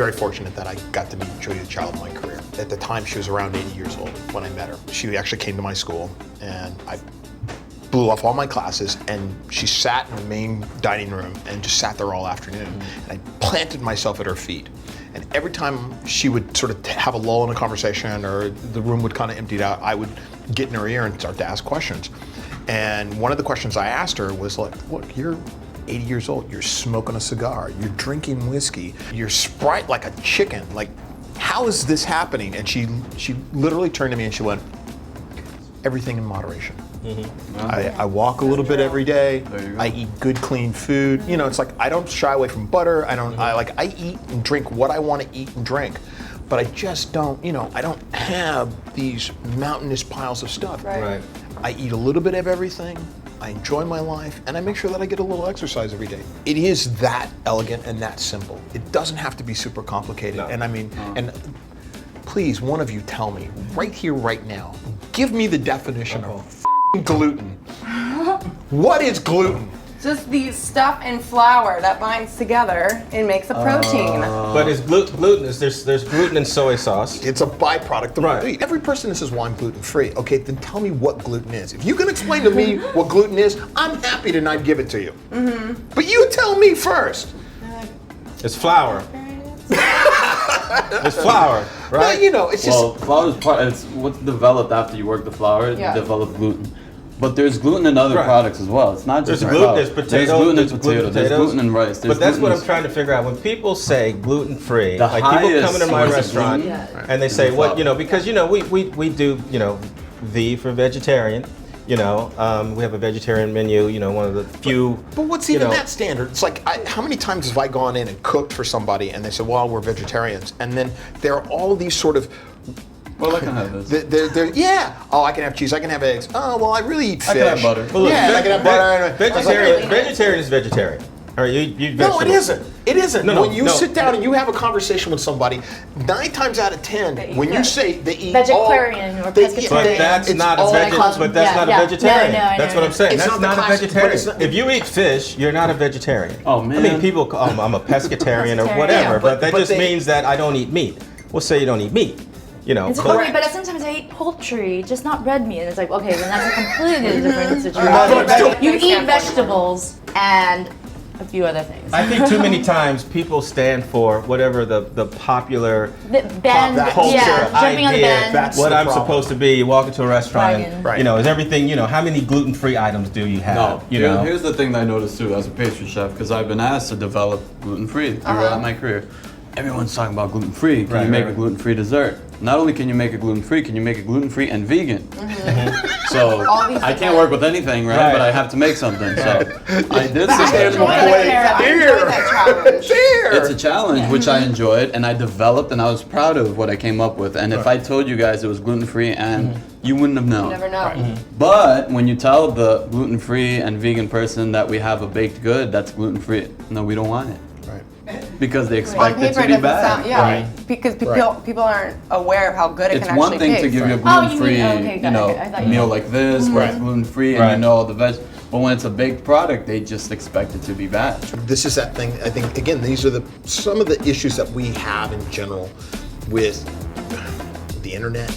very fortunate that I got to meet Julia, the child of my career. At the time, she was around 80 years old when I met her. She actually came to my school, and I blew off all my classes, and she sat in the main dining room and just sat there all afternoon. And I planted myself at her feet. And every time she would sort of have a lull in a conversation or the room would kind of empty out, I would get in her ear and start to ask questions. And one of the questions I asked her was like, look, you're 80 years old, you're smoking a cigar, you're drinking whiskey, you're Sprite like a chicken. Like, how is this happening? And she literally turned to me and she went, everything in moderation. I walk a little bit every day. I eat good, clean food. You know, it's like I don't shy away from butter. I eat and drink what I want to eat and drink, but I just don't. You know, I don't have these mountainous piles of stuff. Right. I eat a little bit of everything. I enjoy my life, and I make sure that I get a little exercise every day. It is that elegant and that simple. It doesn't have to be super complicated. No. And I mean, and please, one of you tell me right here, right now. Give me the definition of gluten. What is gluten? Just the stuff in flour that binds together and makes a protein. But it's gluten. There's gluten in soy sauce. It's a byproduct of wheat. Every person that says, well, I'm gluten-free. Okay, then tell me what gluten is. If you can explain to me what gluten is, I'm happy to not give it to you. But you tell me first. It's flour. It's flour, right? Well, you know, it's just... flour is it's what's developed after you work the flour, you develop gluten. But there's gluten in other products as well. It's not just there's gluten, there's potato, there's gluten in there's potato, there's gluten in rice. But that's what I'm trying to figure out. When people say gluten-free, The like people come into my highest restaurant gluten and they say, what, you know, because, you know, we do, you know, V for vegetarian. You know, we have a vegetarian menu, you know, one of the few. But what's even that standard? It's like, how many times have I gone in and cooked for somebody and they say, well, we're vegetarians. And then there are all these sort of, well, I can have this. Oh, I can have cheese, I can have eggs. Oh, well, I really eat fish. I can have butter. Well, look, I can have butter. Vegetarian is vegetarian. All right, you eat vegetables. No, it isn't. It isn't. No, when you sit down and you have a conversation with somebody, 9 times out of 10, when you say they eat vegetarian or pescatarian. But that's not a vegetarian. That's what I'm saying. That's not a vegetarian. If you eat fish, you're not a vegetarian. Oh, man. I mean, people call I'm a pescatarian or whatever, but that just means that I don't eat meat. We'll say you don't eat meat. You know, it's funny, but sometimes I eat poultry, just not red meat, and it's like, okay, then that's a completely different situation. You eat vegetables and a few other things. I think too many times people stand for whatever the popular culture jumping on the band. That's what the I'm problem. supposed to be. You walk into a restaurant, and, you know, is everything, you know, how many gluten-free items do you have? Here's the thing that I noticed too as a pastry chef, because I've been asked to develop gluten-free throughout my career. Everyone's talking about gluten-free. Can you make a gluten-free dessert? Not only can you make it gluten-free, can you make it gluten-free and vegan? So I can't work with anything, right? But I have to make something. So I did It's a challenge, which I enjoyed, and I developed, and I was proud of what I came up with. And if I told you guys it was gluten-free, and you wouldn't have known. You never know. But when you tell the gluten-free and vegan person that we have a baked good that's gluten-free, no, we don't want it. Because they expect it to be bad. Because people aren't aware of how good it can actually be. It's one thing to give you a gluten-free meal like this, where it's gluten-free and you know all the veg. But when it's a baked product, they just expect it to be bad. This is that thing. I think again, these are some of the issues that we have in general with the internet.